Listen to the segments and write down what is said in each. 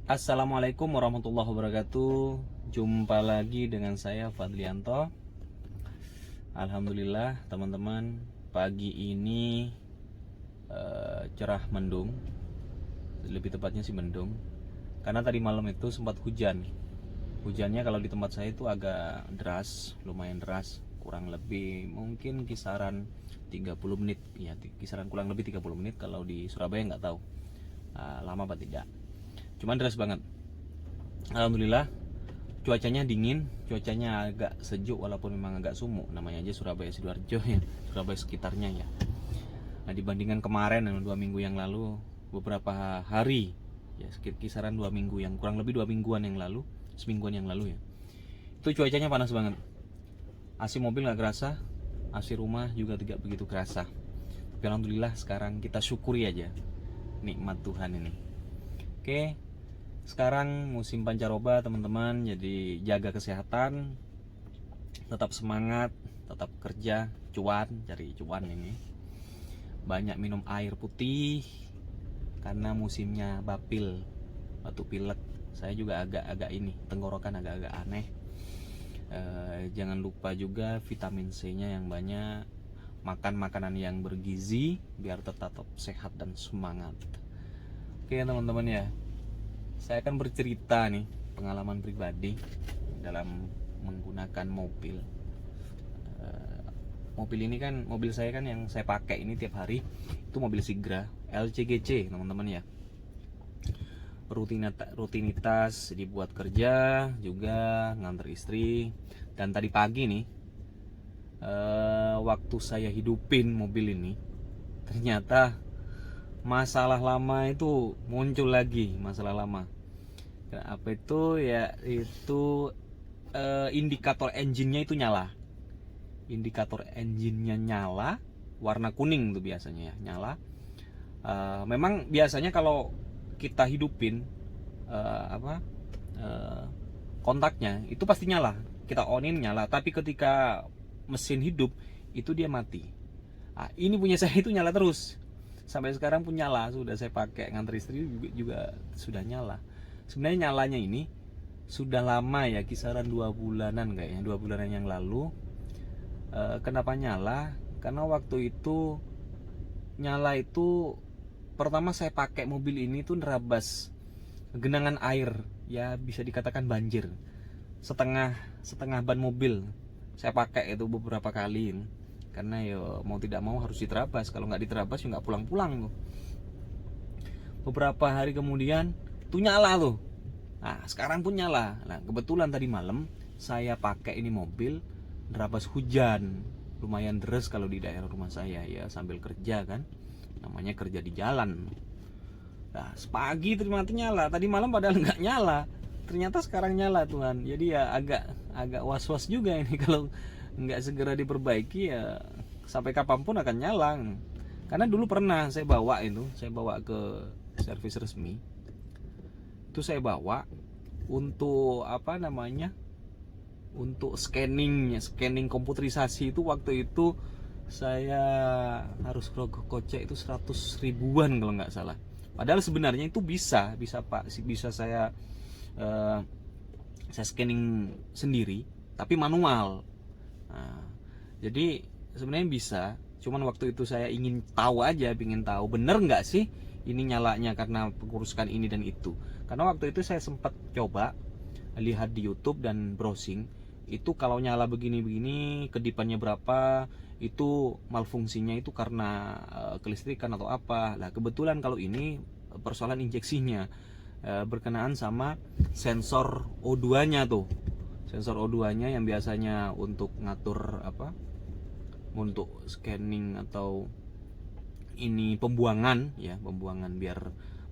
Assalamualaikum warahmatullahi wabarakatuh. Jumpa lagi dengan saya Fadlianto. Alhamdulillah teman-teman, pagi ini cerah mendung. Lebih tepatnya sih mendung. Karena tadi malam itu sempat hujan. Hujannya kalau di tempat saya itu agak deras, lumayan deras. Kurang lebih mungkin kisaran 30 menit. Ya, kisaran kurang lebih 30 menit. Kalau di Surabaya nggak tahu lama apa tidak. Cuman deras banget. Alhamdulillah cuacanya dingin, cuacanya agak sejuk walaupun memang agak sumuk, namanya aja Surabaya Sidoarjo ya, Surabaya sekitarnya ya. Nah, dibandingkan kemarin 2 minggu yang lalu, beberapa hari ya, kisaran 2 minggu yang kurang lebih 2 mingguan yang lalu, semingguan yang lalu ya, itu cuacanya panas banget. AC mobil nggak kerasa, AC rumah juga tidak begitu kerasa. Tapi alhamdulillah sekarang kita syukuri aja nikmat Tuhan ini. Oke, sekarang musim pancaroba teman-teman, jadi jaga kesehatan, tetap semangat, tetap kerja, cari cuan ini. Banyak minum air putih karena musimnya bapil, batuk pilek. Saya juga agak-agak ini, tenggorokan agak-agak aneh. Jangan lupa juga vitamin C-nya yang banyak. Makan makanan yang bergizi biar tetap sehat dan semangat. Oke teman-teman ya, saya akan bercerita nih pengalaman pribadi dalam menggunakan mobil. Mobil ini kan, mobil saya kan yang saya pakai ini tiap hari itu mobil Sigra LCGC teman-teman ya. Rutinitas dibuat kerja juga, nganter istri. Dan tadi pagi nih waktu saya hidupin mobil ini, ternyata masalah lama itu muncul lagi. Masalah lama apa itu ya, itu indikator engine-nya itu nyala. Indikator engine-nya nyala, warna kuning tuh biasanya ya, nyala. Memang biasanya kalau kita hidupin kontaknya itu pasti nyala, kita onin nyala. Tapi ketika mesin hidup itu dia mati. Ini punya saya itu nyala terus. Sampai sekarang pun nyala, sudah saya pakai nganter istri juga sudah nyala. Sebenarnya nyalanya ini sudah lama ya, kisaran 2 bulanan kayaknya, 2 bulanan yang lalu. Kenapa nyala? Karena waktu itu nyala itu pertama saya pakai mobil ini tuh nerabas genangan air, ya bisa dikatakan banjir. Setengah ban mobil saya pakai itu beberapa kali. Karena ya mau tidak mau harus diterabas, kalau nggak diterabas ya nggak pulang-pulang tuh. Beberapa hari kemudian tuh nyala tuh. Nah sekarang pun nyala. Nah kebetulan tadi malam saya pakai ini mobil nerabas hujan, lumayan deras kalau di daerah rumah saya ya, sambil kerja kan, namanya kerja di jalan. Nah sepagi ternyata nyala, tadi malam padahal nggak nyala, ternyata sekarang nyala Tuhan. Jadi ya agak was-was juga ini kalau nggak segera diperbaiki ya, sampai kapanpun akan nyala. Karena dulu pernah saya bawa ke servis resmi, itu saya bawa untuk untuk scanning komputerisasi. Itu waktu itu saya harus rogoh kocek itu 100 ribuan kalau nggak salah. Padahal sebenarnya itu bisa Pak, bisa saya scanning sendiri tapi manual. Nah, jadi sebenarnya bisa, cuman waktu itu saya ingin tahu bener nggak sih ini nyalanya karena penguruskan ini dan itu. Karena waktu itu saya sempat coba lihat di YouTube dan browsing, itu kalau nyala begini-begini kedipannya berapa, itu malfungsinya itu karena kelistrikan atau apa. Nah kebetulan kalau ini persoalan injeksinya berkenaan sama sensor O2 nya tuh. Sensor O2 nya yang biasanya untuk ngatur untuk scanning atau ini pembuangan biar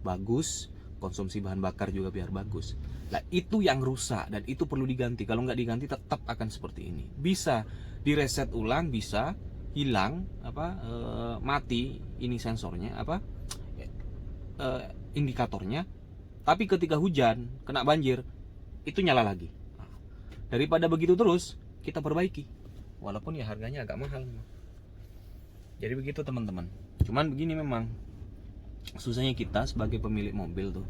bagus, konsumsi bahan bakar juga biar bagus. Nah itu yang rusak dan itu perlu diganti. Kalau nggak diganti tetap akan seperti ini. Bisa direset ulang, bisa hilang mati ini sensornya indikatornya. Tapi ketika hujan kena banjir itu nyala lagi. Daripada begitu terus, kita perbaiki, walaupun ya harganya agak mahal. Jadi begitu teman-teman. Cuman begini, memang susahnya kita sebagai pemilik mobil tuh,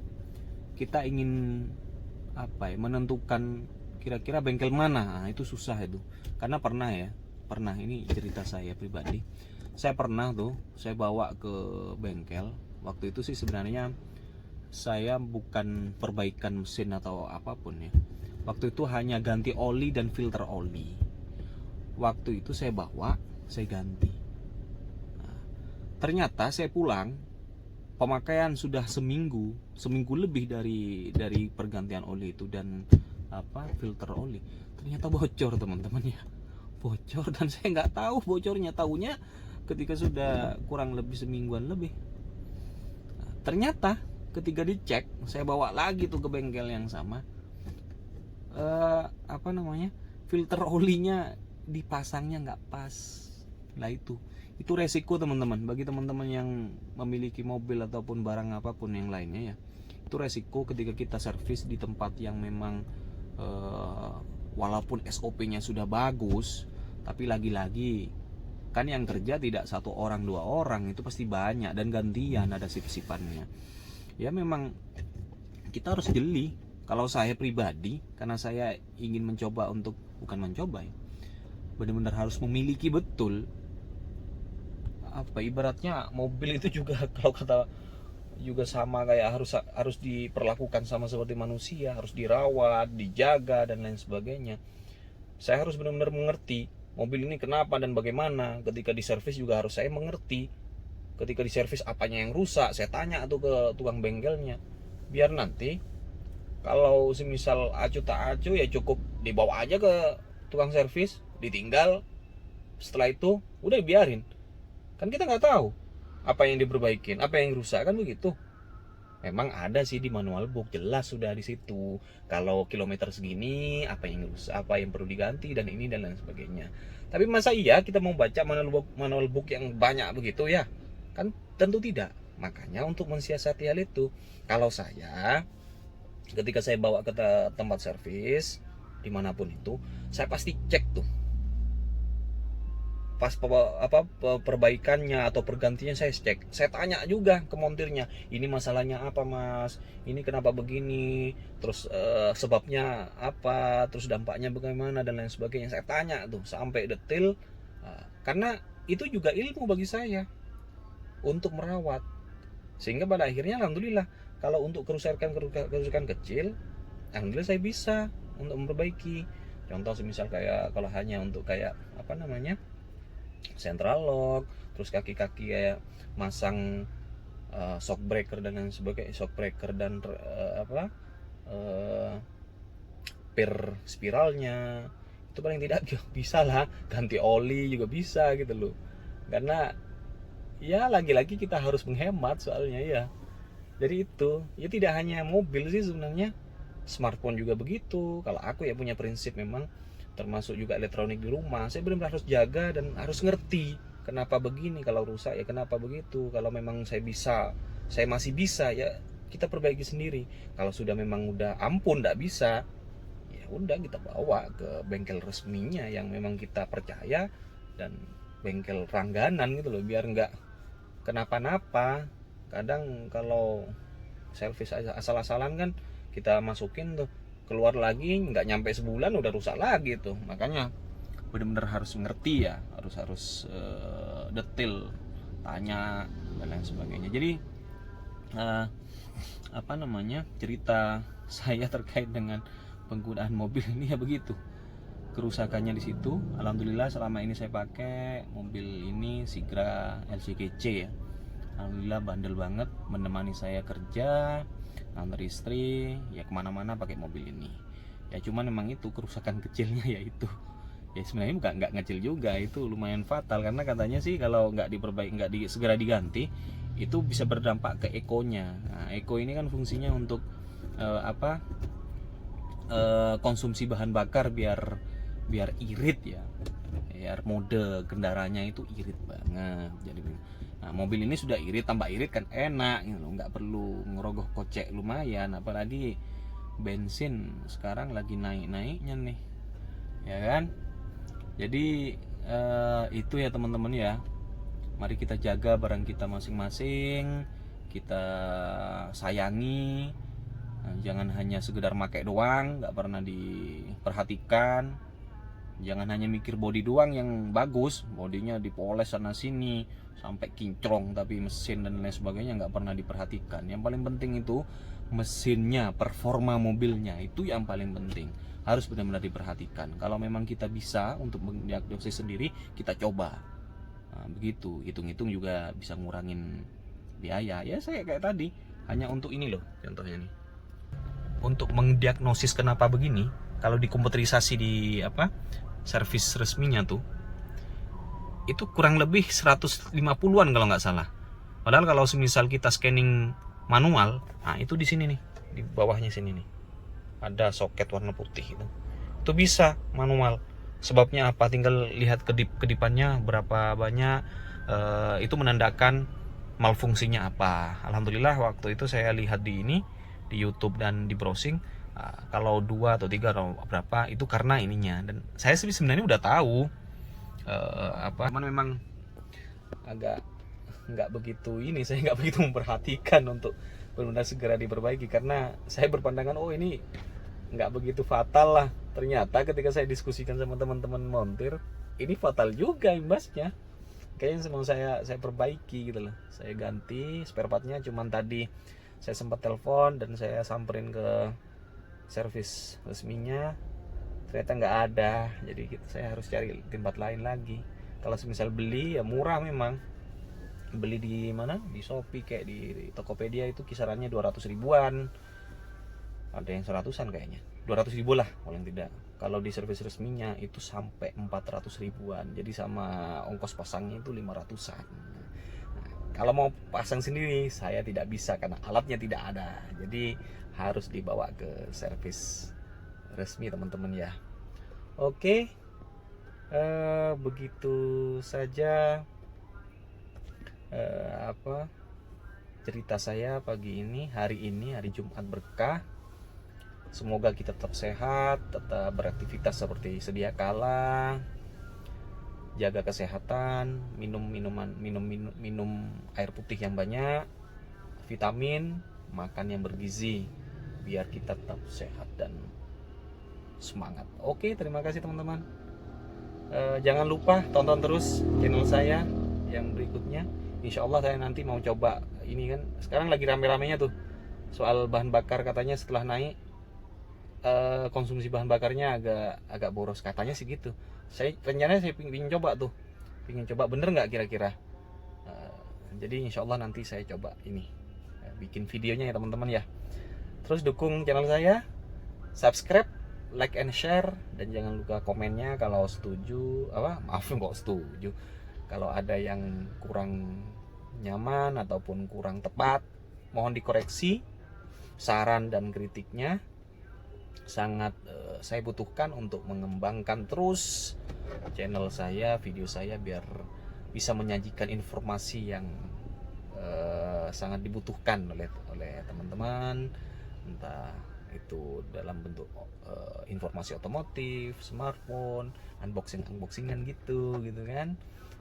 kita ingin menentukan kira-kira bengkel mana, itu susah itu. Karena pernah ini cerita saya pribadi. Saya pernah saya bawa ke bengkel. Waktu itu sih sebenarnya saya bukan perbaikan mesin atau apapun ya. Waktu itu hanya ganti oli dan filter oli. Waktu itu saya bawa, saya ganti. Nah, ternyata saya pulang, pemakaian sudah seminggu lebih dari pergantian oli itu dan filter oli. Ternyata bocor teman-teman ya, bocor, dan saya nggak tahu bocornya, tahunya ketika sudah kurang lebih semingguan lebih. Nah, ternyata ketika dicek, saya bawa lagi tuh ke bengkel yang sama, filter olinya dipasangnya nggak pas. Lah itu resiko teman-teman, bagi teman-teman yang memiliki mobil ataupun barang apapun yang lainnya ya. Itu resiko ketika kita servis di tempat yang memang walaupun SOP-nya sudah bagus, tapi lagi-lagi kan yang kerja tidak 1 orang 2 orang, itu pasti banyak dan gantian, ada sip-sipannya. Ya memang kita harus jeli. Kalau saya pribadi, karena saya ingin mencoba untuk, bukan mencoba ya, benar-benar harus memiliki betul. Ibaratnya mobil itu juga kalau kata juga sama kayak harus diperlakukan sama seperti manusia, harus dirawat, dijaga dan lain sebagainya. Saya harus benar-benar mengerti mobil ini kenapa dan bagaimana. Ketika diservis juga harus saya mengerti. Ketika diservis apanya yang rusak, saya tanya tuh ke tukang bengkelnya. Biar nanti kalau semisal acu tak acu ya cukup dibawa aja ke tukang servis, ditinggal. Setelah itu udah biarin. Kan kita nggak tahu apa yang diperbaikin, apa yang rusak, kan begitu. Memang ada sih di manual book, jelas sudah di situ. Kalau kilometer segini, apa yang rusak, apa yang perlu diganti, dan ini dan lain sebagainya. Tapi masa iya kita mau baca manual book yang banyak begitu ya? Kan tentu tidak. Makanya untuk mensiasati hal itu, kalau saya ketika saya bawa ke tempat servis dimanapun itu, saya pasti cek tuh pas perbaikannya atau pergantiannya, saya cek, saya tanya juga ke montirnya, ini masalahnya apa mas, ini kenapa begini, terus sebabnya apa, terus dampaknya bagaimana dan lain sebagainya. Saya tanya tuh sampai detail, karena itu juga ilmu bagi saya untuk merawat, sehingga pada akhirnya alhamdulillah kalau untuk kerusakan kecil, alhamdulillah saya bisa untuk memperbaiki. Contoh semisal kayak kalau hanya untuk kayak central lock, terus kaki-kaki kayak masang shock breaker dan lain sebagainya, shock breaker dan per spiralnya, itu paling tidak bisa lah ganti oli juga bisa gitu loh. Karena ya lagi-lagi kita harus menghemat soalnya ya. Jadi itu ya tidak hanya mobil sih sebenarnya, smartphone juga begitu. Kalau aku ya punya prinsip memang, termasuk juga elektronik di rumah, saya benar-benar harus jaga dan harus ngerti kenapa begini, kalau rusak ya kenapa begitu. Kalau memang saya masih bisa ya kita perbaiki sendiri. Kalau sudah memang udah ampun tidak bisa, ya udah kita bawa ke bengkel resminya yang memang kita percaya dan bengkel langganan gitu loh, biar nggak kenapa-napa. Kadang kalau servis asal-asalan kan kita masukin tuh, keluar lagi nggak nyampe sebulan udah rusak lagi tuh. Makanya benar-benar harus ngerti ya, harus detail, tanya dan lain sebagainya. Jadi cerita saya terkait dengan penggunaan mobil ini ya begitu. Kerusakannya di situ. Alhamdulillah selama ini saya pakai mobil ini Sigra LCGC ya. Alhamdulillah bandel banget, menemani saya kerja, antar istri ya kemana-mana pakai mobil ini. Ya cuman memang itu kerusakan kecilnya ya itu. Ya sebenarnya nggak kecil juga, itu lumayan fatal karena katanya sih kalau nggak segera diganti itu bisa berdampak ke ekonya. Nah, eko ini kan fungsinya untuk konsumsi bahan bakar biar irit ya, biar mode kendaraannya itu irit banget. Jadi mobil ini sudah irit, tambah irit kan enak gitu loh, nggak perlu ngerogoh kocek lumayan. Apalagi bensin sekarang lagi naik-naiknya nih ya kan. Jadi itu ya teman-teman ya, mari kita jaga barang kita masing-masing, kita sayangi. Jangan hanya sekedar pakai doang, nggak pernah diperhatikan. Jangan hanya mikir body doang yang bagus, bodinya dipoles sana sini sampai kinclong, tapi mesin dan lain sebagainya nggak pernah diperhatikan. Yang paling penting itu mesinnya, performa mobilnya, itu yang paling penting, harus benar-benar diperhatikan. Kalau memang kita bisa untuk mendiagnosis sendiri, kita coba. Nah, begitu, hitung-hitung juga bisa ngurangin biaya. Ya saya kayak tadi, hanya untuk ini loh contohnya nih. Untuk mendiagnosis kenapa begini, kalau dikomputerisasi di servis resminya tuh, itu kurang lebih 150-an kalau nggak salah. Padahal kalau semisal kita scanning manual, nah itu di sini nih, di bawahnya sini nih, ada soket warna putih itu. Itu bisa manual. Sebabnya apa? Tinggal lihat kedipannya berapa banyak, itu menandakan malfungsinya apa. Alhamdulillah waktu itu saya lihat di YouTube dan di browsing, kalau 2 atau 3 atau berapa itu karena ininya. Dan saya sebenarnya udah tahu, cuman memang agak nggak begitu saya nggak begitu memperhatikan untuk benar-benar segera diperbaiki, karena saya berpandangan ini nggak begitu fatal lah. Ternyata ketika saya diskusikan sama teman-teman montir, ini fatal juga imbasnya. Kayaknya mau saya perbaiki gitu loh, saya ganti spare partnya. Cuman tadi saya sempat telepon dan saya samperin ke servis resminya, ternyata nggak ada. Jadi saya harus cari tempat lain lagi. Kalau semisal beli ya murah, memang beli di mana, di Shopee kayak di Tokopedia itu kisarannya 200 ribuan, ada yang 100-an kayaknya, 200 ribu lah paling tidak. Kalau di servis resminya itu sampai 400 ribuan, jadi sama ongkos pasangnya itu 500-an. Kalau mau pasang sendiri saya tidak bisa karena alatnya tidak ada, jadi harus dibawa ke servis resmi teman-teman ya. Oke, begitu saja cerita saya pagi ini, hari Jumat berkah. Semoga kita tetap sehat, tetap beraktivitas seperti sedia kala, jaga kesehatan, minum air putih yang banyak, vitamin, makan yang bergizi, biar kita tetap sehat dan semangat. Oke, terima kasih teman-teman. Jangan lupa tonton terus channel saya yang berikutnya. Insya Allah saya nanti mau coba ini kan, sekarang lagi rame-ramenya tuh soal bahan bakar, katanya setelah naik konsumsi bahan bakarnya agak boros, katanya sih gitu. Rencananya saya pingin coba bener nggak kira-kira. Jadi insya Allah nanti saya coba ini, bikin videonya ya teman-teman ya. Terus dukung channel saya, subscribe, like and share, dan jangan lupa komennya kalau setuju, kok setuju, kalau ada yang kurang nyaman ataupun kurang tepat mohon dikoreksi. Saran dan kritiknya sangat saya butuhkan untuk mengembangkan terus channel saya, video saya, biar bisa menyajikan informasi yang sangat dibutuhkan oleh teman-teman, entah itu dalam bentuk informasi otomotif, smartphone, unboxingan gitu kan,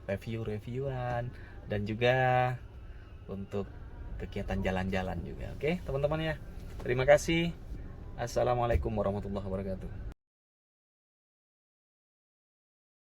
reviewan, dan juga untuk kegiatan jalan-jalan juga. Oke teman-teman ya, terima kasih. Assalamualaikum warahmatullahi wabarakatuh.